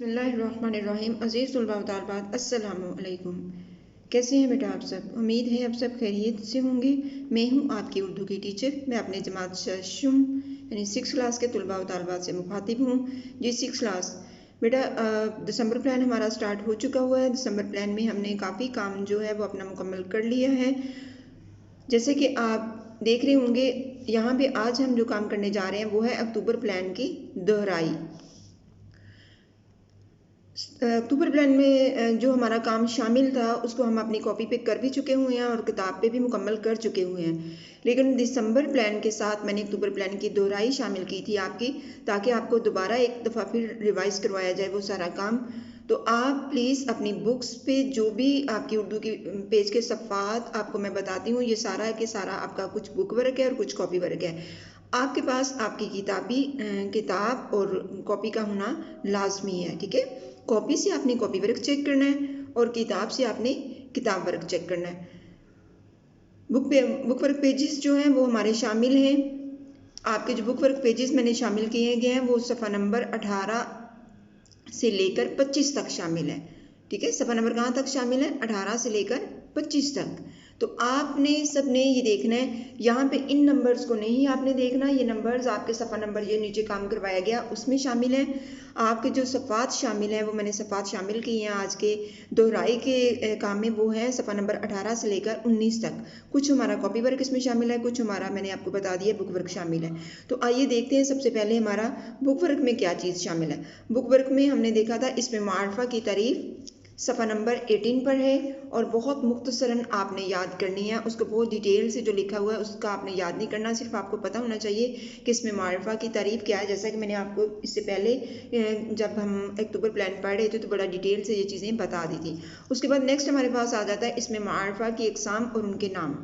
बिस्मिल्लाहिर्रहमानिर्रहीम। अज़ीज़ तलबा व तालिबात, अस्सलामु अलैकुम। कैसे हैं बेटा आप सब? उम्मीद है आप सब खैरियत से होंगे। मैं हूं आपकी उर्दू की टीचर। मैं अपने जमात शशुम यानी 6 क्लास के तलबा व तालिबात से मुखातिब हूँ। जी 6 क्लास बेटा, दिसंबर प्लान हमारा स्टार्ट हो चुका हुआ है। दिसंबर प्लान में हमने काफ़ी काम जो है वो अपना मुकम्मल कर लिया है। जैसे कि आप देख रहे होंगे यहाँ पे आज हम जो काम करने जा रहे हैं वो है अक्टूबर प्लान की दोहराई। अक्टूबर प्लान में जो हमारा काम शामिल था उसको हम अपनी कॉपी पे कर भी चुके हुए हैं और किताब पे भी मुकम्मल कर चुके हुए हैं। लेकिन दिसंबर प्लान के साथ मैंने अक्टूबर प्लान की दोहराई शामिल की थी आपकी, ताकि आपको दोबारा एक दफ़ा फिर रिवाइज करवाया जाए वो सारा काम। तो आप प्लीज़ अपनी बुक्स पे जो भी आपकी उर्दू की पेज के सफ़ात आपको मैं बताती हूँ, ये सारा के सारा आपका कुछ बुक वर्क है और कुछ कॉपी वर्क है। आपके पास आपकी किताब और कॉपी का होना लाजमी है, ठीक है। कॉपी से आपने कॉपी वर्क चेक करना है और किताब से आपने किताब वर्क चेक करना है। बुक वर्क पेजेस जो हैं वो हमारे शामिल हैं। आपके जो बुक वर्क पेजेस मैंने शामिल किए गए हैं वो सफ़ा नंबर 18 से लेकर 25 तक शामिल है, ठीक है। सफ़ा नंबर कहाँ तक शामिल है? 18 से लेकर 25 तक। तो आपने सबने ये देखना है, यहाँ पे इन नंबर्स को नहीं आपने देखना। ये नंबर्स आपके सफ़ा नंबर ये नीचे काम करवाया गया उसमें शामिल है। आपके जो सफ़ात शामिल हैं वो मैंने सफ़ात शामिल की हैं आज के दोहराई के काम में, वो है सफ़ा नंबर 18 से लेकर 19 तक। कुछ हमारा कॉपी वर्क इसमें शामिल है, कुछ हमारा मैंने आपको बता दिया बुक वर्क शामिल है। तो आइए देखते हैं सबसे पहले हमारा बुक वर्क में क्या चीज़ शामिल है। बुक वर्क में हमने देखा था इसमें मार्फा की तारीफ़ सफ़ा नंबर 18 पर है और बहुत मुख्तसरन आपने याद करनी है उसको। बहुत डिटेल से जो लिखा हुआ है उसका आपने याद नहीं करना, सिर्फ आपको पता होना चाहिए कि इसमें मारिफा की तारीफ़ क्या है। जैसा कि मैंने आपको इससे पहले जब हम अक्टूबर प्लान पढ़ रहे थे तो बड़ा डिटेल से ये चीज़ें बता दी थी। उसके बाद नेक्स्ट हमारे पास आ जाता है इसमें मारिफा की अक़साम और उनके नाम,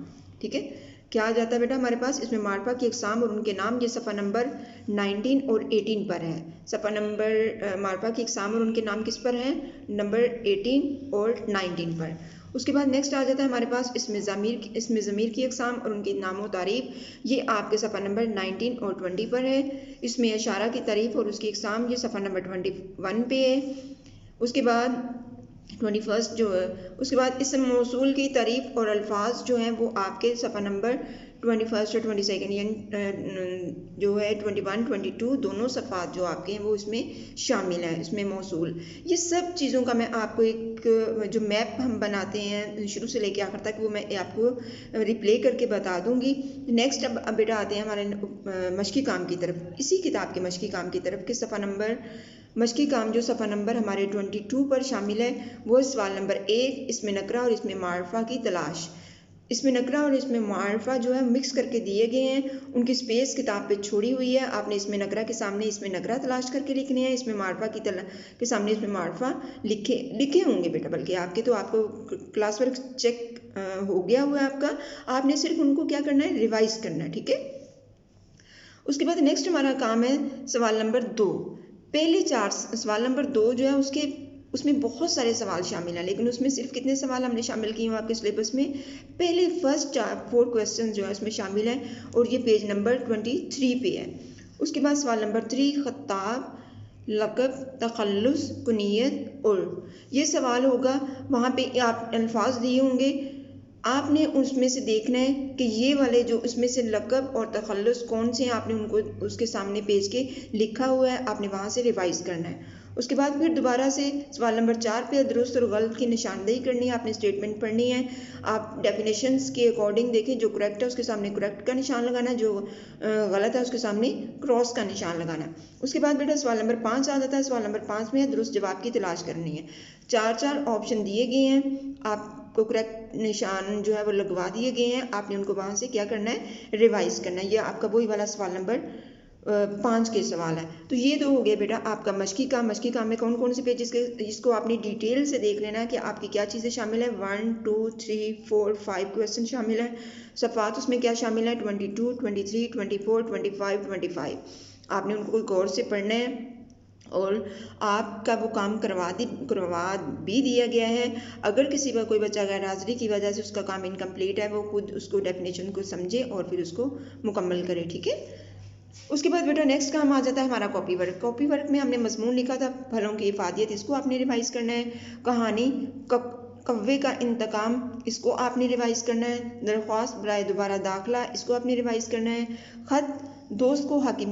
ठीक है। क्या आ जाता है बेटा हमारे पास? इसमें मारिफा की अक़साम और उनके नाम। ये सफ़ा नंबर 19 और 18 पर है। सफ़ा नंबर मारिफा की अक़साम और उनके नाम किस पर हैं? नंबर 18 और 19 पर। उसके बाद नेक्स्ट आ जाता है हमारे पास इसमें ज़मीर की अक़साम और उनकी नामो तारीफ़। ये आपके सफ़ा नंबर 19 और 20 पर है। इसमें इशारा की तारीफ़ और उसकी अक़साम ये सफ़ा नंबर 21 पे है। उसके बाद 21 जो है, उसके बाद इसम मौसूल की तारीफ़ और अल्फाज जो हैं वो आपके सफ़ा नंबर 21 और 22 यानी जो है 21, 22 दोनों सफ़ात जो आपके हैं वो इसमें शामिल हैं। इसमें मौसूल ये सब चीज़ों का मैं आपको एक जो मैप हम बनाते हैं शुरू से लेकर आखिर तक वो मैं आपको रिप्ले करके बता दूंगी। नेक्स्ट अब बेटा आते हैं हमारे मशकी काम की तरफ। इसी किताब के मशकी काम की तरफ के सफ़ा नंबर मशकी काम जो सफ़ा नंबर हमारे 22 पर शामिल है वो सवाल नंबर 1, इसमें नकरा और इसमें मारिफा की तलाश। इसमें नकरा और इसमें मारिफा जो है मिक्स करके दिए गए हैं, उनकी स्पेस किताब पे छोड़ी हुई है। आपने इसमें नकरा के सामने इसमें नकरा तलाश करके लिखने हैं, इसमें मारिफा के सामने इसमें मारिफा लिखे होंगे बेटा, बल्कि आपके तो आपको क्लास वर्क चेक हो गया हुआ है आपका। आपने सिर्फ उनको क्या करना है? रिवाइज करना है, ठीक है। उसके बाद नेक्स्ट हमारा काम है सवाल नंबर 2। पहले 4 सवाल नंबर 2 जो है उसमें बहुत सारे सवाल शामिल हैं, लेकिन उसमें सिर्फ कितने सवाल हमने शामिल किए हैं आपके सिलेबस में? पहले फर्स्ट 4 क्वेश्चन जो है उसमें शामिल हैं और ये पेज नंबर 23 पे है। उसके बाद सवाल नंबर 3 खत्ताब, लक़ब, तख़ल्लुस, कुनियत, उर्फ़। ये सवाल होगा, वहाँ पे आप अल्फाज दिए होंगे, आपने उसमें से देखना है कि ये वाले जो इसमें से लक़ब और तख़ल्लुस कौन से हैं, आपने उनको उसके सामने पेज के लिखा हुआ है, आपने वहाँ से रिवाइज़ करना है। उसके बाद फिर दोबारा से सवाल नंबर 4 पे दुरुस्त और गलत की निशानदेही करनी है, आपने स्टेटमेंट पढ़नी है। आप डेफिनेशंस के अकॉर्डिंग देखें, जो करेक्ट है उसके सामने करेक्ट का निशान लगाना है, जो गलत है उसके सामने क्रॉस का निशान लगाना है। उसके बाद बेटा सवाल नंबर 5 आ जाता है। सवाल नंबर 5 में दुरुस्त जवाब की तलाश करनी है। 4 ऑप्शन दिए गए हैं, आपको करेक्ट निशान जो है वो लगवा दिए गए हैं, आपने उनको वहाँ से क्या करना है? रिवाइज करना है। ये आपका वही वाला सवाल नंबर 5 के सवाल है। तो ये तो हो गया बेटा आपका मशकी काम में कौन कौन से पेजेस के, इसको आपने डिटेल से देख लेना है कि आपकी क्या चीज़ें शामिल है। 1, 2, 3, 4, 5 क्वेश्चन शामिल है। सफ़ात उसमें क्या शामिल है? 22, 23, 24, 25, 25। आपने उनको गौर से पढ़ना है और आपका वो काम करवा भी दिया गया है। अगर किसी का कोई बच्चा गैर हाजिरी की वजह से उसका काम इनकम्प्लीट है, वो खुद उसको डेफिनेशन को समझे और फिर उसको मुकम्मल करे, ठीक है। उसके बाद बेटा नेक्स्ट काम आ जाता है हमारा कॉपी वर्क। कॉपी वर्क में हमने मजमून लिखा था फलों की इफादियत, इसको आपने रिवाइज करना है। कहानी कव्वे का इंतकाम, इसको आपने रिवाइज करना है। दरख्वास्त बराए दोबारा दाखिला, इसको आपने रिवाइज करना है। ख़त दोस्त को हॉकी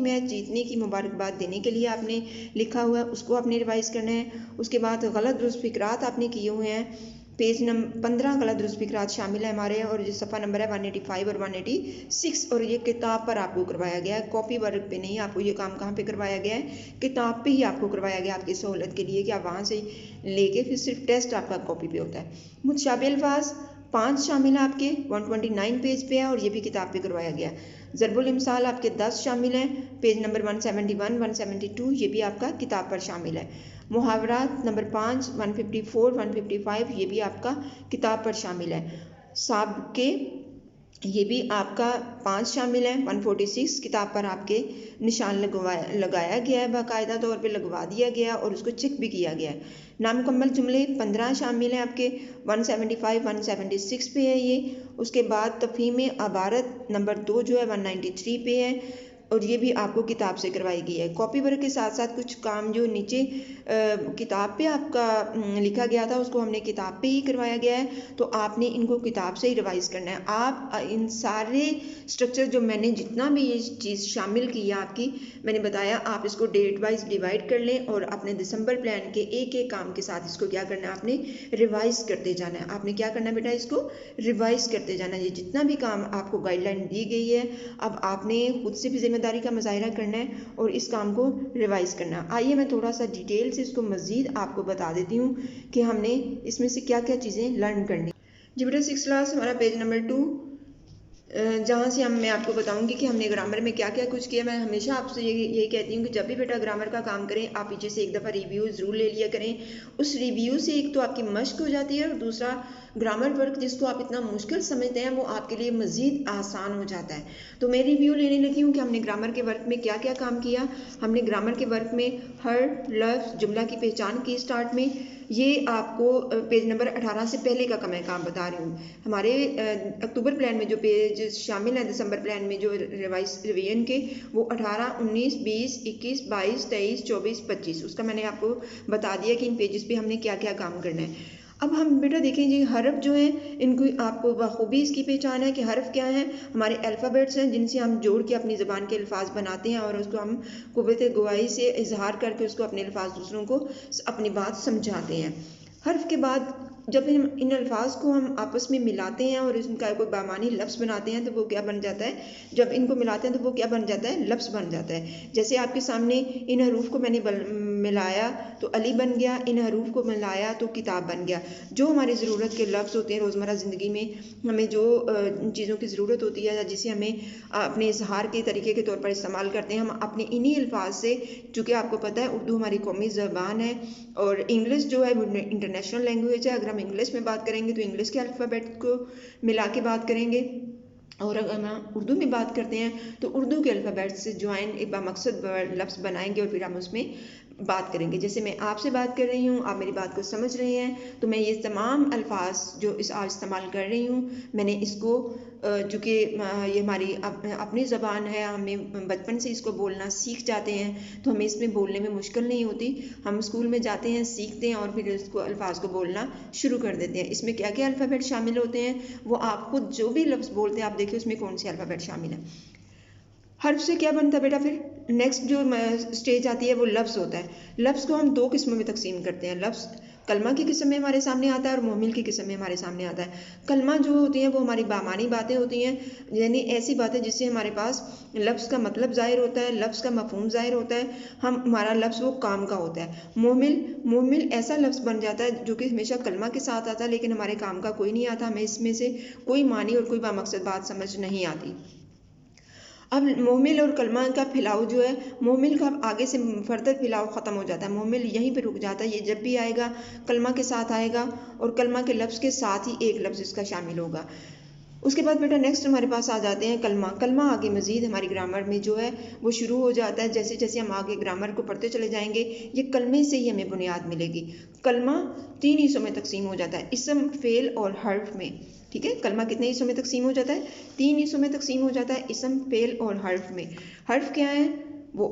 मैच जीतने की मुबारकबाद देने के लिए आपने लिखा हुआ है, उसको आपने रिवाइज करना है। उसके बाद गलत दुरुस्त फिक्रात आपने किए हुए हैं, पेज नंबर 15 गलत दुरुस्त फिक्रात शामिल है हमारे, और जो सफ़ा नंबर है 185 और 186, और ये किताब पर आपको करवाया गया है, कॉपी वर्क पे नहीं। आपको ये काम कहाँ पे करवाया गया है? किताब पे ही आपको करवाया गया आपकी सहूलत के लिए, कि आप वहाँ से लेके फिर सिर्फ टेस्ट आपका कॉपी पे होता है। मुतशाबिह अल्फाज 5 शामिल है आपके, 129 पेज पे है, और ये भी किताब पे करवाया गया है। ज़रबुल इमसाल आपके 10 शामिल हैं, पेज नंबर 171 172, ये भी आपका किताब पर शामिल है। मुहावरात नंबर 5 154 155, ये भी आपका किताब पर शामिल है। साबके ये भी आपका 5 शामिल है, 146 किताब पर आपके निशान लगाया गया है, बाकायदा तौर पे लगवा दिया गया और उसको चेक भी किया गया है। नामुकम्मल जुमले 15 शामिल हैं आपके, 175 176 पे है ये। उसके बाद तफ़हीम अबारत नंबर 2 जो है 193 पे है, और ये भी आपको किताब से करवाई गई है। कॉपी वर्क के साथ साथ कुछ काम जो नीचे किताब पे आपका लिखा गया था, उसको हमने किताब पे ही करवाया गया है, तो आपने इनको किताब से ही रिवाइज़ करना है। आप इन सारे स्ट्रक्चर जो मैंने जितना भी ये चीज़ शामिल की है आपकी, मैंने बताया, आप इसको डेट वाइज डिवाइड कर लें और अपने दिसंबर प्लान के एक एक काम के साथ इसको क्या करना है, आपने रिवाइज़ करते जाना है। आपने क्या करना है बेटा, इसको रिवाइज़ करते जाना है। ये जितना भी काम आपको गाइडलाइन दी गई है, अब आपने खुद से भी जिम्मेदारी का मुजाहिरा करना है और इस काम को रिवाइज़ करना है। आइए मैं थोड़ा सा डिटेल से इसको मज़ीद आपको बता देती हूँ कि हमने इसमें से क्या क्या चीज़ें लर्न करनी। जी बेटा 6 क्लास हमारा पेज नंबर 2, जहाँ से मैं आपको बताऊंगी कि हमने ग्रामर में क्या क्या कुछ किया। मैं हमेशा आपसे यही कहती हूँ कि जब भी बेटा ग्रामर का काम करें, आप पीछे से एक दफ़ा रिव्यू ज़रूर ले लिया करें। उस रिव्यू से एक तो आपकी मश्क हो जाती है, और दूसरा ग्रामर वर्क जिसको आप इतना मुश्किल समझते हैं वो आपके लिए मज़ीद आसान हो जाता है। तो मैं रिव्यू लेने लगी हूँ कि हमने ग्रामर के वर्क में क्या क्या काम किया। हमने ग्रामर के वर्क में हर लफ्ज़ जुमला की पहचान की स्टार्ट में। ये आपको पेज नंबर 18 से पहले का मैं काम बता रही हूँ। हमारे अक्टूबर प्लान में जो पेज शामिल हैं दिसंबर प्लान में जो रिवीजन के, वो 18 19 20 21 22 23 24 25, उसका मैंने आपको बता दिया कि इन पेजेस पे हमने क्या क्या काम करना है। अब हम बेटा देखें जी, हरफ जो हैं इनको आपको बखूबी इसकी पहचान है कि हरफ क्या हैं। हमारे अल्फ़ाबेट्स हैं जिनसे हम जोड़ के अपनी ज़बान के अल्फाज बनाते हैं, और उसको हम कुव्वत गवाही से इजहार करके उसको अपने अल्फाज दूसरों को अपनी बात समझाते हैं। हर्फ के बाद जब इन अल्फाज को हम आपस में मिलाते हैं और इनका कोई बामानी लफ्ज़ बनाते हैं, तो वो क्या बन जाता है, जब इनको मिलाते हैं तो वो क्या बन जाता है, लफ्ज़ बन जाता है। जैसे आपके सामने इन हरूफ को मैंने मिलाया तो अली बन गया, इन हरूफ को मिलाया तो किताब बन गया। जो हमारी ज़रूरत के लफ्ज़ होते हैं रोज़मर्रा ज़िंदगी में, हमें जो चीज़ों की ज़रूरत होती है, जिसे हमें अपने इजहार के तरीके के तौर पर इस्तेमाल करते हैं, हम अपने इन्हीं अल्फाज से, चूँकि आपको पता है उर्दू हमारी कौमी ज़बान है और इंग्लिश जो है इंटरनेशनल लैंग्वेज है। अगर हम इंग्लिश में बात करेंगे तो इंग्लिश के अल्फ़ाबेट को मिला के बात करेंगे, और अगर हम उर्दू में बात करते हैं तो उर्दू के अल्फ़ाबेट से ज्वाइन एक बामकसद लफ्ज़ बनाएंगे और फिर हम उसमें बात करेंगे। जैसे मैं आपसे बात कर रही हूँ, आप मेरी बात को समझ रहे हैं, तो मैं ये तमाम अल्फाज जो आज इस्तेमाल कर रही हूँ, मैंने इसको चूँकि ये हमारी अपनी ज़बान है, हमें बचपन से इसको बोलना सीख जाते हैं, तो हमें इसमें बोलने में मुश्किल नहीं होती। हम स्कूल में जाते हैं, सीखते हैं और फिर इसको अल्फाज को बोलना शुरू कर देते हैं। इसमें क्या क्या अल्फ़ाबेट शामिल होते हैं, वो आप खुद जो भी लफ्ज़ बोलते हैं आप देखिए उसमें कौन से अल्फ़ाबेट शामिल है। हर्फ से क्या बनता है बेटा, फिर नेक्स्ट जो स्टेज आती है वो लफ्ज़ होता है। लफ्ज़ को हम 2 किस्मों में तकसीम करते हैं। लफ्ज़ कलमा की किस्म में हमारे सामने आता है और मोमिल की किस्म में हमारे सामने आता है। कलमा जो होती हैं वो हमारी बामानी बातें होती हैं, यानी ऐसी बातें जिससे हमारे पास लफ्ज़ का मतलब ज़ाहिर होता है, लफ्ज़ का मफ़हूम ज़ाहिर होता है, हमारा लफ्ज़ वो काम का होता है। मोमिल ऐसा लफ्ज़ बन जाता है जो कि हमेशा कलमा के साथ आता है लेकिन हमारे काम का कोई नहीं आता, हमें इसमें से कोई मानी और कोई बामकसद बात समझ नहीं आती। अब मोमिल और कलमा का फैलाव जो है, मोमिल का आगे से फर्दर फैलाव ख़त्म हो जाता है, मोमिल यहीं पे रुक जाता है। ये जब भी आएगा कलमा के साथ आएगा और कलमा के लफ्ज़ के साथ ही एक लफ्ज़ इसका शामिल होगा। उसके बाद बेटा नेक्स्ट हमारे पास आ जाते हैं कलमा। कलमा आगे मज़ीद हमारी ग्रामर में जो है वो शुरू हो जाता है। जैसे जैसे हम आगे ग्रामर को पढ़ते चले जाएंगे ये कलमे से ही हमें बुनियाद मिलेगी। कलमा 3 हिस्सों में तकसीम हो जाता है, इसम, फेल और हर्फ में। ठीक है, कलमा कितने हिस्सों में तकसीम हो जाता है? 3 हिस्सों में तकसीम हो जाता है, इसम, फेल और हर्फ में। हर्फ क्या है? वो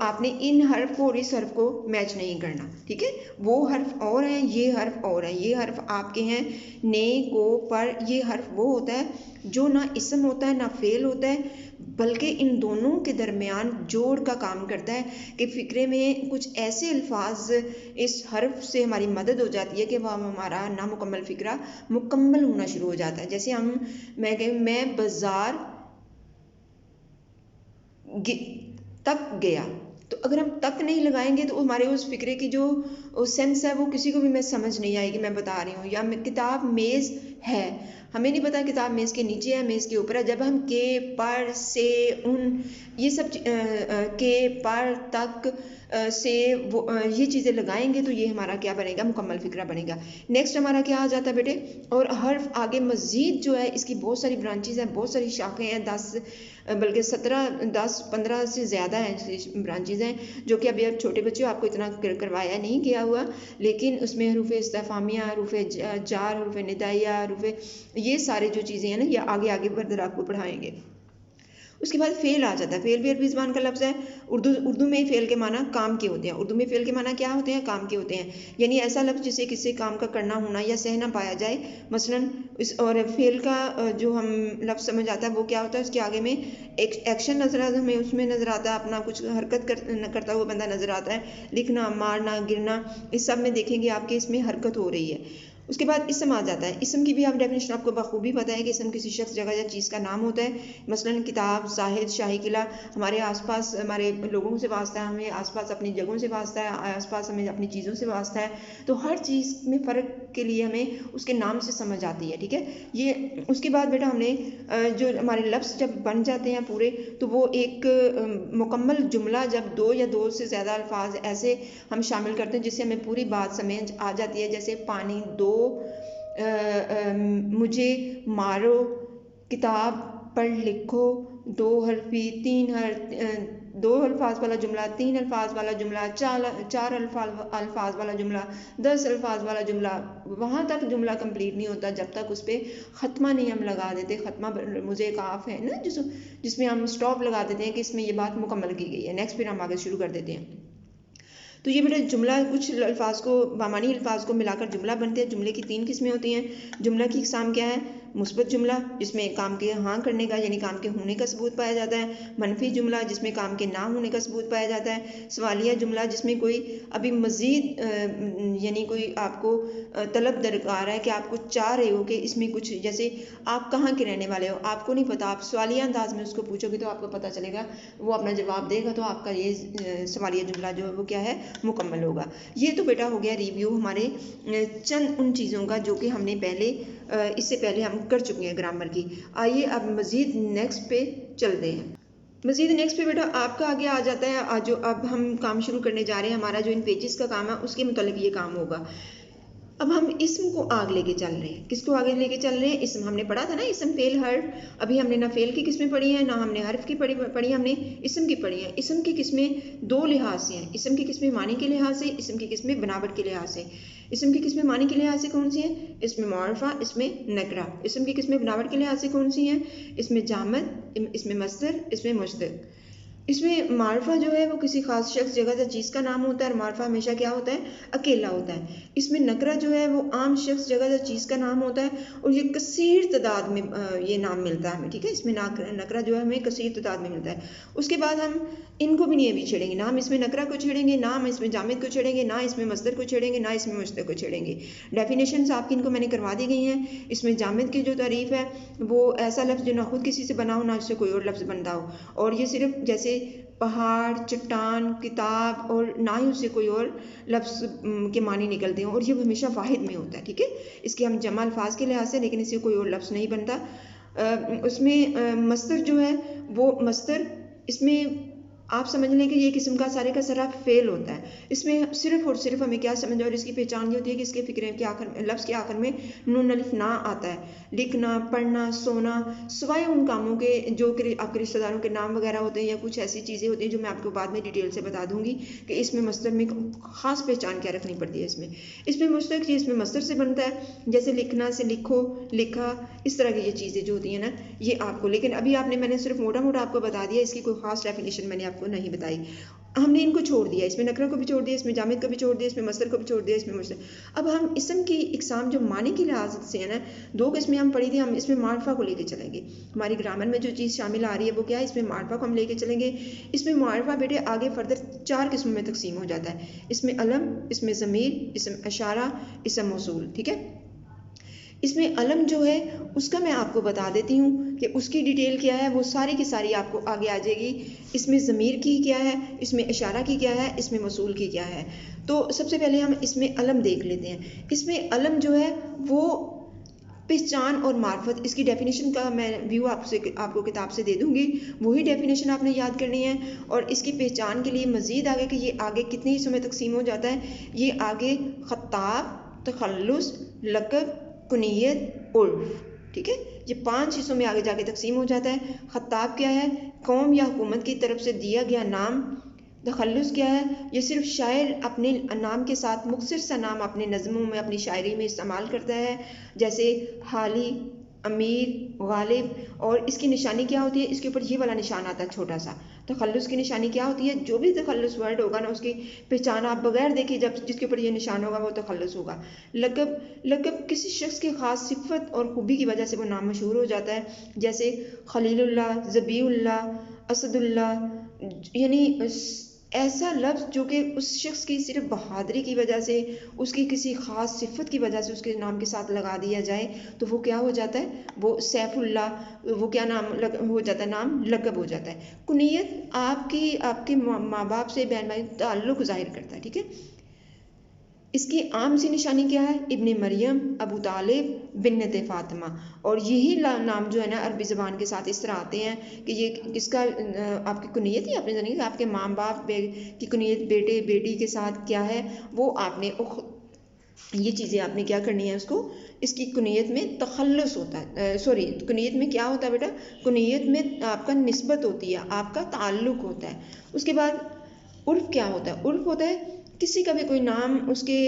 आपने इन हर्फ को और इस हर्फ को मैच नहीं करना। ठीक है, वो हर्फ और हैं, ये हर्फ और हैं। ये हर्फ आपके हैं ने, को, पर। ये हर्फ वो होता है जो ना इसम होता है ना फेल होता है, बल्कि इन दोनों के दरमियान जोड़ का काम करता है कि फ़िक्रे में कुछ ऐसे अल्फाज इस हर्फ से हमारी मदद हो जाती है कि वह हमारा नामुकम्मल फ़िक्रा मुकम्मल होना शुरू हो जाता है। जैसे मैं बाज़ार तक गया, तो अगर हम तक नहीं लगाएंगे तो हमारे उस फिक्रे की जो सेंस है वो किसी को भी मैं समझ नहीं आएगी मैं बता रही हूँ। या किताब मेज़ है, हमें नहीं पता किताब मेज़ के नीचे है मेज़ के ऊपर है। जब हम के, पर, से, उन, ये सब के, पर, तक, से, वो ये चीज़ें लगाएंगे तो ये हमारा क्या बनेगा? मुकम्मल फ़िक्रा बनेगा। नेक्स्ट हमारा क्या आ जाता है बेटे? और हर्फ आगे मज़ीद जो है इसकी बहुत सारी ब्रांचेज़ हैं, बहुत सारी शाखें हैं, 10 बल्कि 17, 10, 15 से ज़्यादा हैं ब्रांचेज़ हैं, जो कि अभी आप छोटे बच्चे हो आपको इतना करवाया नहीं किया हुआ, लेकिन उसमें हरूफ इस्तिफ़ामिया, हरूफ जार, हरूफ निदाइया, हरूफ, ये सारे जो चीज़ें हैं ना ये आगे आगे बढ़कर आपको पढ़ाएंगे। उसके बाद फ़ेल आ जाता है। फ़ेल भी अरबी ज़बान का लफ्ज़ है। उर्दू में फ़ेल के माना काम के होते हैं। उर्दू में फ़ेल के माना क्या होते हैं? काम के होते हैं। यानी ऐसा लफ्ज़ जिसे किसी काम का करना होना या सहना पाया जाए। मसलन इस और फ़ेल का जो हम लफ्ज़ समझ आता है वो क्या होता है? उसके आगे में एक एक्शन नज़र आता है, हमें उसमें नज़र आता है, अपना कुछ हरकत करता हुआ बंदा नज़र आता है। लिखना, मारना, गिरना, इस सब में देखेंगे आपके इसमें हरकत हो रही है। उसके बाद इसम आ जाता है। इसम की भी आप डेफिनेशन आपको बखूबी पता है कि इसम किसी शख्स, जगह या चीज़ का नाम होता है। मसलन किताब, साहिद, शाही किला, हमारे आसपास हमारे लोगों से वास्ता है, हमें आसपास अपनी जगहों से वास्ता है, आसपास हमें अपनी चीज़ों से वास्ता है। तो हर चीज़ में फ़र्क के लिए हमें उसके नाम से समझ आती है। ठीक है, ये उसके बाद बेटा हमने जो हमारे लफ्ज़ जब बन जाते हैं पूरे, तो वो एक मुकम्मल जुमला, जब 2 या 2 से ज़्यादा अल्फाज ऐसे हम शामिल करते हैं जिससे हमें पूरी बात समझ आ जाती है। जैसे पानी, 2, मुझे मारो, किताब पढ़ लिखो, 2 हरफी, 2 अल्फाज वाला जुमला, 3 अल्फाज वाला जुमला, 4 अल्फाज वाला जुमला, 10 अल्फाज वाला जुमला। वहाँ तक जुमला कंप्लीट नहीं होता जब तक उस पर ख़त्मा नहीं हम लगा देते। ख़त्मा मुझे काफ है ना जिसमें हम स्टॉप लगा देते हैं कि इसमें ये बात मुकम्मल की गई है। नेक्स्ट फिर हम आगे शुरू कर देते हैं। तो ये बेटा जुमला, कुछ अल्फाज को, बामानी अल्फाज को मिलाकर जुमला बनते हैं। जुमले की 3 किस्में होती हैं। जुमला की इकसाम क्या है? मुस्बत जुमला, जिसमें काम के हाँ करने का यानी काम के होने का सबूत पाया जाता है। मनफी जुमला, जिसमें काम के ना होने का सबूत पाया जाता है। सवालिया जुमला, जिसमें कोई अभी मज़ीद यानी कोई आपको तलब दरकार है कि आपको चाह रहे हो कि इसमें कुछ, जैसे आप कहाँ के रहने वाले हो, आपको नहीं पता, आप सवालिया अंदाज में उसको पूछोगे तो आपको पता चलेगा, वो अपना जवाब देगा तो आपका ये सवालिया जुमला जो है वो क्या है? मुकम्मल होगा। ये तो बेटा हो गया रिव्यू हमारे चंद उन चीज़ों का जो कि हमने पहले इससे पहले हम कर चुके हैं ग्रामर की। आइए अब मज़ीद नेक्स्ट पे चलते हैं। मज़ीद नेक्स्ट पे बेटा आपका आगे आ जाता है जो अब हम काम शुरू करने जा रहे हैं। हमारा जो इन पेजेस का काम है उसके मुतालिक ये काम होगा। अब हम इसम को आगे लेके चल रहे हैं। किसको आगे लेके चल रहे हैं? इसम हमने पढ़ा था ना, इसम, फेल, हर्फ। अभी हमने ना फेल की किस्में पढ़ी हैं ना हमने हर्फ की पढ़ी, हमने इसम की पढ़ी है। इसम की किस्में 2 लिहाज से हैं। इसम की किस्में मानी के लिहाज से, इसम की किस्में बनावट के लिहाज से। इसम की किस्में मानी के लिहाज से कौन सी हैं? इसमें मारफा, इसमें नकरा। इसम की किस्में बनावट के लिहाज से कौन सी हैं? इसमें जामद, इसमें मस्दर, इसमें मुश्तक। इसमें मारफा जो है वो किसी खास शख्स, जगह या चीज़ का नाम होता है और मारफा हमेशा क्या होता है? अकेला होता है। इसमें नकरा जो है वो आम शख्स, जगह या चीज़ का नाम होता है और ये कसीर तादाद में ये नाम मिलता है हमें। ठीक है, इसमें नकरा जो है हमें कसीर तादाद में मिलता है। उसके बाद हम इनको भी नहीं अभी छेड़ेंगे, ना हम इसमें नकरा को छेड़ेंगे, ना हम इसमें जामिद को छेड़ेंगे, ना इसमें मस्दर को छेड़ेंगे, ना इसमें मुश्तक को छेड़ेंगे। डेफिनेशंस आपकी इनको मैंने करवा दी गई हैं। इसमें जामिद की जो तारीफ़ है वो ऐसा लफ्ज़ जो ना खुद किसी से बना हो ना उससे कोई और लफ्ज़ बनता हो, और ये सिर्फ जैसे पहाड़, चट्टान, किताब और ना ही उससे कोई और लफ्ज़ के मानी निकलते हैं, और ये हमेशा वाहिद में होता है। ठीक है, इसके हम जमा अल्फाज के लिहाज से, लेकिन इससे कोई और लफ्ज़ नहीं बनता। उसमें मस्दर जो है वो मस्दर, इसमें आप समझ लें कि ये किस्म का सारे का सारा फेल होता है। इसमें सिर्फ और सिर्फ हमें क्या समझ और इसकी पहचान ये होती है कि इसके फिक्रे के आखिर में लफ्ज़ के आखिर में नून अलिफ ना आता है। लिखना, पढ़ना, सोना, सिवाय उन कामों के जो कि आपके रिश्तेदारों के नाम वगैरह होते हैं या कुछ ऐसी चीज़ें होती हैं जो मैं आपको बाद में डिटेल से बता दूंगी कि इसमें मस्दर में ख़ास पहचान क्या रखनी पड़ती है। इसमें मुश्तक चीज़ इसमें मस्दर से बनता है, जैसे लिखना से लिखो, लिखा, इस तरह की ये चीज़ें जो होती हैं ना ये आपको, लेकिन अभी मैंने सिर्फ मोटा मोटा आपको बता दिया, इसकी कोई खास डेफिनेशन मैंने आपको नहीं बताई। हमने इनको छोड़ दिया, इसमें नकरा को भी छोड़ दिया, इसमें जामिद को भी छोड़ दिया, इसमें मस्दर को भी छोड़ दिया, इसमें मुश्तक। अब हम इसम की इकसाम जो माने की लिहाज से है ना, दो किस्में हम पढ़ी थी, हम इसमें मार्फा को लेके चलेंगे। हमारी ग्रामर में जो चीज़ शामिल आ रही है वो क्या है, इसमें मार्फा को हम लेके चलेंगे। इसमें मार्फा बेटे आगे फर्दर 4 किस्मों में तकसीम हो जाता है। इसमें अलम, इसमें ज़मीर, इसमें इशारा, इसम मौसूल। ठीक है, इसमें अलम जो है उसका मैं आपको बता देती हूँ कि उसकी डिटेल क्या है, वो सारी की सारी आपको आगे आ जाएगी। इसमें ज़मीर की क्या है, इसमें इशारा की क्या है, इसमें मौसूल की क्या है। तो सबसे पहले हम इसमें अलम देख लेते हैं। इसमें अलम जो है वो पहचान और मार्फत, इसकी डेफिनेशन का मैं व्यू आपको किताब से दे दूंगी, वही डेफिनेशन आपने याद करनी है। और इसकी पहचान के लिए मज़ीद आगे कि ये आगे कितने हिस्सों में तकसीम हो जाता है, ये आगे ख़त्ताब, तखल्लुस, लक़ब, कुनियत, उर्फ। ठीक है, ये 5 हिस्सों में आगे जाके तकसीम हो जाता है। ख़त्ताब क्या है, कौम या हुकूमत की तरफ से दिया गया नाम। तखल्लुस क्या है, ये सिर्फ शायर अपने नाम के साथ मुख्तसर सा नाम अपने नज़मों में, अपनी शायरी में इस्तेमाल करता है, जैसे हाली, अमीर, गालिब। और इसकी निशानी क्या होती है, इसके ऊपर ये वाला निशान आता है छोटा सा। तखल्लुस की निशानी क्या होती है, जो भी तखल्लुस वर्ड होगा ना उसकी पहचान आप बगैर देखे जब जिसके ऊपर ये निशान होगा वो तखल्लुस होगा। लक़ब, लक़ब किसी शख्स की ख़ास सिफत और खूबी की वजह से वो नाम मशहूर हो जाता है, जैसे खलीलुल्लाह, ज़बीउल्लाह, असदुल्लाह। यानी ऐसा लफ्ज़ जो कि उस शख्स की सिर्फ बहादुरी की वजह से, उसकी किसी ख़ास सिफत की वजह से उसके नाम के साथ लगा दिया जाए तो वो क्या हो जाता है, वो सैफुल्लाह, वो क्या नाम हो जाता है, नाम लक़ब हो जाता है। कुनियत आपके माँ बाप से बहन भाई ताल्लुक़ ज़ाहिर करता है। ठीक है, इसकी आम सी निशानी क्या है, इब्ने मरियम, अबू तालिब, बिन्नत फ़ातिमा। और यही नाम जो है ना अरबी ज़बान के साथ इस तरह आते हैं कि ये किसका आपकी कुनियत ही आपने जानी कि आपके माँ बाप की कुनियत बेटे बेटी के साथ क्या है, वो आपने ये चीज़ें आपने क्या करनी है उसको, इसकी कुनियत में तखल्लुस होता है, सॉरी कुनियत में क्या होता है बेटा, कुनियत में आपका निस्बत होती है, आपका ताल्लुक़ होता है। उसके बाद उर्फ़ क्या होता है, उर्फ़ होता है किसी का भी कोई नाम उसके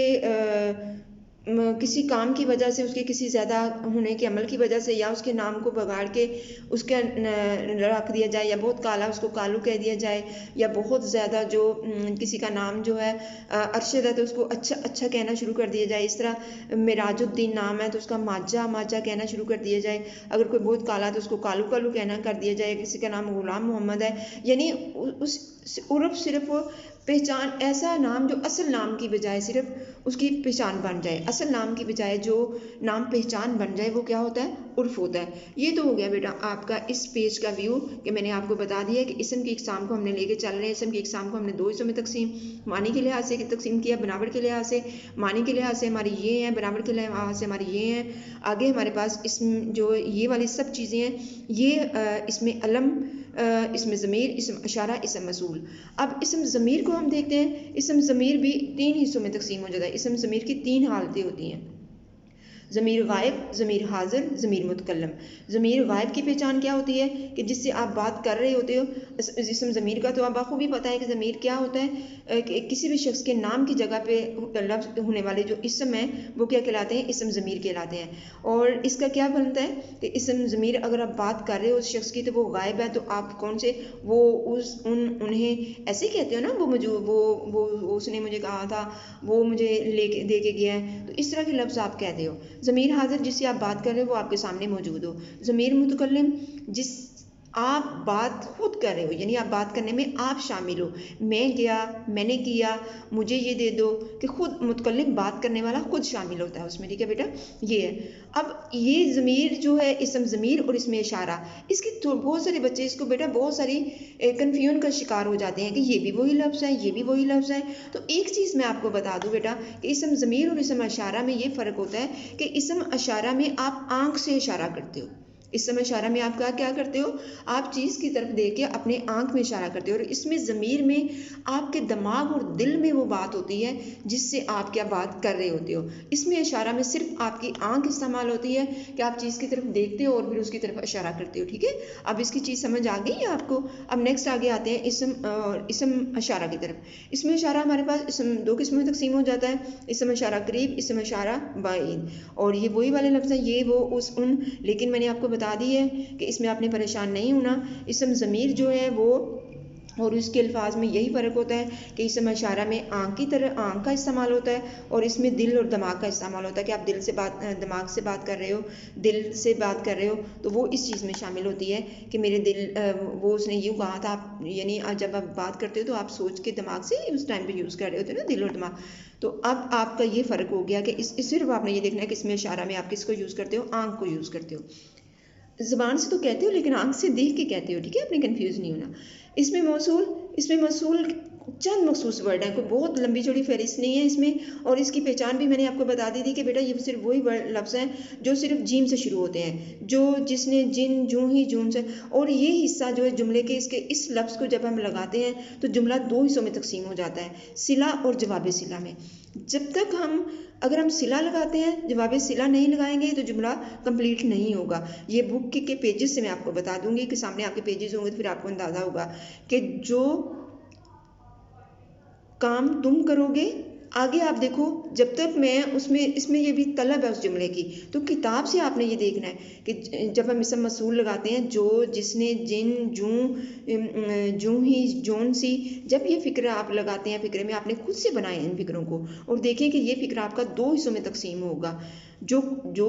किसी काम की वजह से, उसके किसी ज़्यादा होने के अमल की वजह से, या उसके नाम को बगाड़ के उसका रख दिया जाए, या बहुत काला उसको कालू कह दिया जाए, या बहुत ज़्यादा जो किसी का नाम जो है अरशद है तो उसको अच्छा अच्छा कहना शुरू कर दिया जाए। इस तरह मिराजुद्दीन नाम है तो उसका माजा माजा कहना शुरू कर दिया जाए। अगर कोई बहुत काला है तो उसको कालू कालू कहना कर दिया जाए। किसी का नाम गुलाम मोहम्मद है, यानी उस उर्फ सिर्फ पहचान, ऐसा नाम जो असल नाम की बजाय सिर्फ उसकी पहचान बन जाए, असल नाम की बजाय जो नाम पहचान बन जाए वो क्या होता है, उर्फ होता है। ये तो हो गया बेटा आपका इस पेज का व्यू कि मैंने आपको बता दिया कि इसम की इकसाम को हमने लेके चल रहे हैं। इसम की इकसाम को हमने 2 हिस्सों में तकसीम, मानी के लिहाज से तकसीम किया, बनावट के लिहाज से। मानी के लिहाज से हमारी ये हैं, बनावट के लिहाज से हमारी ये हैं। आगे हमारे पास इसम जो ये वाली सब चीज़ें हैं, ये इसमें अलम, इसमें ज़मीर, इसम इशारा, इसम मसूल। अब इसम ज़मीर को हम देखते हैं। इसम ज़मीर भी 3 हिस्सों में तकसीम हो जाता है। इसम ज़मीर की 3 हालतें होती हैं, ज़मीर गायब, ज़मीर हाज़िर, ज़मीर मुतकल्लम। ज़मीर गायब की पहचान क्या होती है कि जिससे आप बात कर रहे होते हो। इसम ज़मीर का तो आप बखूबी पता है कि ज़मीर क्या होता है, कि किसी भी शख्स के नाम की जगह पे लफ्ज़ होने वाले जो इसम है वो क्या कहलाते हैं, इसम ज़मीर कहलाते हैं। और इसका क्या बनता है कि इसम ज़मीर अगर आप बात कर रहे हो उस शख्स की तो वो गायब है, तो आप कौन से वो उन्हें ऐसे कहते हो ना, वो मुझे वो उसने मुझे कहा था, वो मुझे लेके दे के गया है, तो इस तरह के लफ्ज़ आप कहते हो। ज़मीर हाज़िर जिससे आप बात कर रहे हो वो आपके सामने मौजूद हो। ज़मीर मुतकल्लिम जिस आप बात खुद कर रहे हो, यानी आप बात करने में आप शामिल हो। मैं गया, मैंने किया, मुझे ये दे दो, कि खुद मुतकल्लिम बात करने वाला खुद शामिल होता है उसमें। ठीक है बेटा, ये है। अब ये ज़मीर जो है, इसम ज़मीर और इसमें इशारा, इसकी तो बहुत सारे बच्चे इसको बेटा बहुत सारी कन्फ्यूजन का शिकार हो जाते हैं कि ये भी वही लफ्ज़ है, ये भी वही लफ्ज़ है। तो एक चीज़ मैं आपको बता दूँ बेटा कि इसम ज़मीर और इसम इशारा में ये फ़र्क होता है कि इसम इशारा में आप आँख से इशारा करते हो। इसम इशारा में आप क्या करते हो, आप चीज़ की तरफ देख के अपने आंख में इशारा करते हो, और इसमें ज़मीर में आपके दिमाग और दिल में वो बात होती है जिससे आप क्या बात कर रहे होते हो। इसमें इशारा में सिर्फ आपकी आंख इस्तेमाल होती है कि आप चीज़ की तरफ देखते हो और फिर उसकी तरफ इशारा करते हो। ठीक है, अब इसकी चीज़ समझ आ गई है आपको। अब नेक्स्ट आगे आते हैं इसम इशारा की तरफ। इसमें इशारा हमारे पास इसम दो किस्मों में तकसीम हो जाता है, इसम इशारा करीब, इसम इशारा बाईद। और ये वही वाले लफ्ज़ हैं, ये वो उस उन, लेकिन मैंने आपको बता दी है कि इसमें आपने परेशान नहीं होना। इसम ज़मीर जो है वो और उसके अल्फाज में यही फ़र्क होता है कि इसम इशारा में आँख की तरह आँख का इस्तेमाल होता है और इसमें दिल और दिमाग का इस्तेमाल होता है कि आप दिल से बात दिमाग से बात कर रहे हो, दिल से बात कर रहे हो, तो वो इस चीज़ में शामिल होती है कि मेरे दिल वो उसने यूँ कहा था। आप यानी जब आप बात करते हो तो आप सोच के दिमाग से उस टाइम पे यूज़ कर रहे होते हो ना, दिल और दिमाग। तो अब आपका ये फ़र्क हो गया कि इस सिर्फ आपने ये देखना है कि इसमें इशारा में आप किसको यूज़ करते हो, आँख को यूज़ करते हो। ज़बान से तो कहते हो लेकिन आँख से देख के कहते हो। ठीक है, आपने कंफ्यूज नहीं होना। इसमें मौसूल चंद मखसूस वर्ड हैं, कोई बहुत लंबी चौड़ी फहरिस्त नहीं है इसमें। और इसकी पहचान भी मैंने आपको बता दी थी कि बेटा ये सिर्फ वही लफ्ज़ हैं जो सिर्फ जीम से शुरू होते हैं, जो जिसने जिन जूं ही जून से। और ये हिस्सा जो है जुमले के, इसके इस लफ्ज़ को जब हम लगाते हैं तो जुमला दो हिस्सों में तकसीम हो जाता है, सिला और जवाब सिला में। जब तक अगर हम सिला लगाते हैं, जवाब सिला नहीं लगाएंगे तो जुमला कंप्लीट नहीं होगा। ये बुक के पेजेस से मैं आपको बता दूंगी कि सामने आपके पेजेस होंगे तो फिर आपको अंदाज़ा होगा कि जो काम तुम करोगे आगे आप देखो, जब तक मैं इसमें ये भी तलब है उस जुमले की, तो किताब से आपने ये देखना है कि जब हम इसम मसूल लगाते हैं, जो जिसने जिन जूं ही जोन सी, जब ये फ़िक्र आप लगाते हैं, फ़िक्रे में आपने खुद से बनाए इन फ़िक्रों को, और देखें कि ये फ़िक्र आपका दो हिस्सों में तकसीम होगा। जो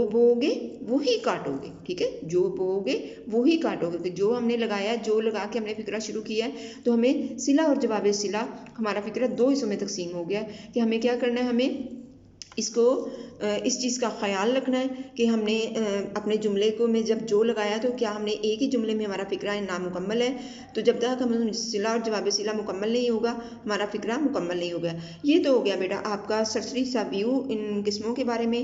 बोओगे वो ही काटोगे। ठीक है, जो बोओगे वो ही काटोगे, कि जो हमने लगाया, जो लगा के हमने फ़िक्रा शुरू किया है, तो हमें सिला और जवाब सिला, हमारा फ़िक्रा दो हिस्सों में तकसीम हो गया कि हमें क्या करना है, हमें इसको इस चीज़ का ख्याल रखना है कि हमने अपने जुमले को में जब जो लगाया तो क्या हमने एक ही जुमले में हमारा फ़िक्रा नामुकम्मल है, तो जब तक हम सिला और जवाब सिला मुकम्मल नहीं होगा, हमारा फ़िक्रा मुकम्मल नहीं हो गया। ये तो हो गया बेटा आपका सरसरी सा व्यू इन किस्मों के बारे में।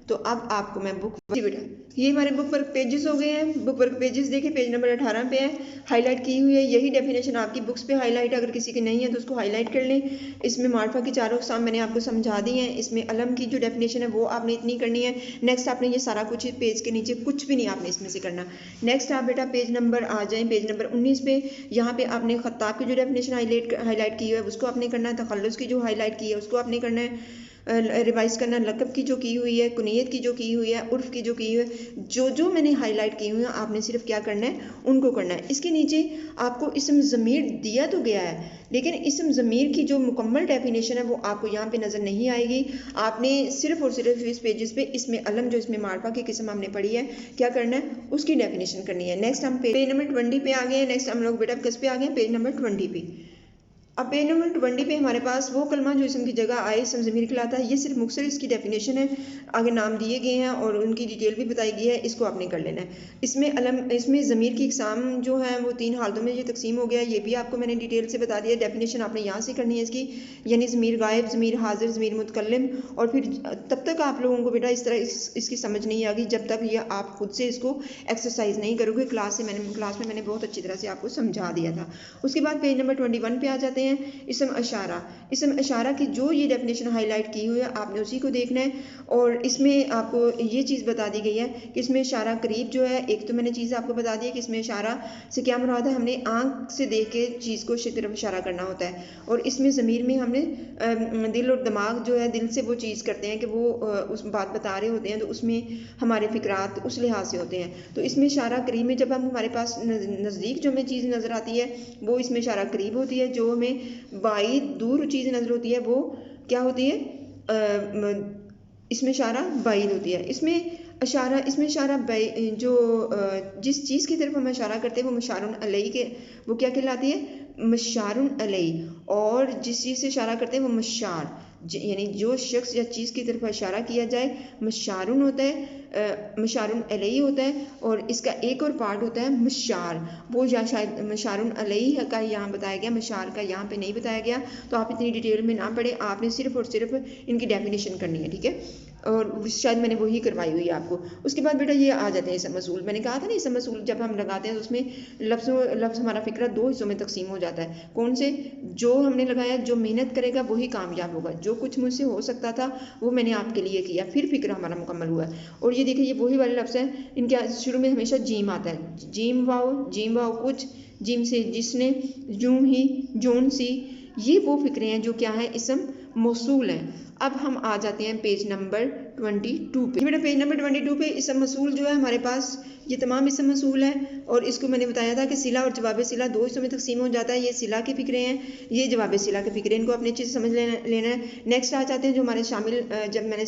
तो अब आपको मैं बुक बेटा ये हमारे बुक वर्क पेजेस हो गए हैं। बुक वर्क पेजेस देखिए, पेज नंबर 18 पे है, हाईलाइट की हुई है। यही डेफिनेशन आपकी बुक्स पे हाईलाइट, अगर किसी की नहीं है तो उसको हाईलाइट कर लें। इसमें मार्फा की चारों अक़साम मैंने आपको समझा दी हैं। इसमें अलम की जो डेफिनेशन है वो आपने इतनी करनी है। नेक्स्ट आपने ये सारा कुछ पेज के नीचे कुछ भी नहीं आपने इसमें से करना। नेक्स्ट आप बेटा पेज नंबर आ जाएँ, पेज नंबर 19 पे। यहाँ पे आपने खत्ताब की जो डेफिनेशन हाईलाइट की है उसको आपने करना है, तखल्लुस की जो हाईलाइट की है उसको आपने करना है, रिवाइज करना, लक़ब की जो की हुई है, कुनियत की जो की हुई है, उर्फ़ की जो की हुई है, जो मैंने हाईलाइट की हुई है आपने सिर्फ क्या करना है, उनको करना है। इसके नीचे आपको इसम ज़मीर दिया तो गया है, लेकिन इसम ज़मीर की जो मुकम्मल डेफिनेशन है वो आपको यहाँ पे नज़र नहीं आएगी। आपने सिर्फ और सिर्फ इस पेजेस पे इसमें अलम जो इसमें मार्फा की किस्म हमने पढ़ी है क्या करना है, उसकी डेफिनेशन करनी है। नेक्स्ट हम पेज नंबर 20 पे आ गए हैं। नेक्स्ट हम लोग बेटा किस पे आ गए हैं, पेज नंबर 20 पे। अब पेज नंबर 20 पे हमारे पास वो कलमा जो इसम की जगह आए इसम ज़मीर कहलाता है। ये सिर्फ मुख्तसर इसकी डेफिनेशन है, आगे नाम दिए गए हैं और उनकी डिटेल भी बताई गई है, इसको आपने कर लेना है। इसमें ज़मीर की इकसाम जो है वो 3 हालतों में ये तकसीम हो गया, ये भी आपको मैंने डिटेल से बता दिया। डेफिनेशन आपने यहाँ से करनी है इसकी, यानी ज़मीर गायब, ज़मीर हाजिर, ज़मीर मुतकल्लिम। और फिर तब तक आप लोगों को बेटा इस तरह इसकी समझ नहीं आ गई जब तक ये आप खुद से इसको एक्सरसाइज नहीं करोगे। क्लास में मैंने बहुत अच्छी तरह से आपको समझा दिया था। उसके बाद पेज नंबर 21 पे आ जाते हैं। इसम इशारा की जो ये डेफिनेशन हाईलाइट की हुई है आपने उसी को देखना है। और इसमें आपको ये चीज़ बता दी गई है कि इसमें इशारा करीब जो है, एक तो मैंने चीज़ आपको बता दी है कि इसमें इशारा से क्या मुराद है, हमने आंख से देख के चीज़ को उसी तरफ इशारा करना होता है। और इसमें ज़मीर में हमने दिल और दिमाग जो है, दिल से वो चीज़ करते हैं कि वो उस बात बता रहे होते हैं, तो उसमें हमारे फ़िक्रात उस लिहाज से होते हैं। तो इसमें इशारा करीब में जब हम हमारे पास नज़दीक जो हमें चीज़ नज़र आती है वो इसमें इशारा करीब होती है, जो हमें बाईद दूर चीज़ नज़र होती है वो क्या होती है, इसमें इशारा बाईद होती है। इसमें इशारा जो जिस चीज़ की तरफ हम इशारा करते हैं वो मशारुन अलैहि के वो क्या कहलाती है, मशारुन अलैहि। और जिस चीज़ से इशारा करते हैं वो मशार, यानी जो शख्स या चीज़ की तरफ इशारा किया जाए मशारुन होता है, मशारुन अलैहि होता है। और इसका एक और पार्ट होता है मशार, वो या शायद मशारुन अलैहि का यहाँ बताया गया, मशार का यहाँ पे नहीं बताया गया। तो आप इतनी डिटेल में ना पढ़े, आपने सिर्फ और सिर्फ इनकी डेफिनेशन करनी है। ठीक है, और शायद मैंने वही करवाई हुई है आपको। उसके बाद बेटा ये आ जाते हैं इसम मसूल। मैंने कहा था ना इसम मसूल जब हम लगाते हैं तो उसमें लफ्ज़ हमारा फ़िक्रा 2 हिस्सों में तकसीम हो जाता है। कौन से? जो हमने लगाया, जो मेहनत करेगा वही कामयाब होगा। जो कुछ मुझसे हो सकता था वो मैंने आपके लिए किया, फिर फ़िक्रा हमारा मुकम्मल हुआ। और ये देखिए ये वही वाले लफ्ज़ हैं, इनके शुरू में हमेशा जीम आता है। जीम वाओ कुछ, जिम से जिसने, यूं ही, जोन सी, ये वो फ़िक्रे हैं जो क्या है इसम मौसूल हैं। अब हम आ जाते हैं पेज नंबर 22 पे। बेटा पेज नंबर 22 पे इसम मौसूल जो है हमारे पास, ये तमाम इसम मौसूल है और इसको मैंने बताया था कि सिला और जवाब सिला 2 हिस्सों में तकसीम हो जाता है। ये सिला के फ़िक्रे हैं, ये जवाब सिला के फ़िक्रे, इनको अपने अच्छे से समझ लेना है। नेक्स्ट आ जाते हैं जो हमारे शामिल, जब मैंने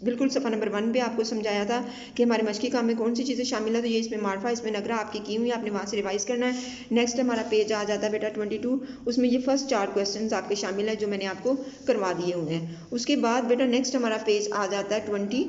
बिल्कुल सफ़ा नंबर 1 पे आपको समझाया था कि हमारे मशक़ी काम में कौन सी चीज़ें शामिल है, तो ये इसमें मार्फा, इसमें नगरा आपकी की हुई, आपने वहाँ से रिवाइज़ करना है। नेक्स्ट हमारा पेज आ जाता है बेटा 22, उसमें ये फर्स्ट 4 क्वेश्चन आपके शामिल है जो मैंने आपको करवा दिए हुए हैं। उसके बाद बेटा नेक्स्ट हमारा पेज आ जाता है 20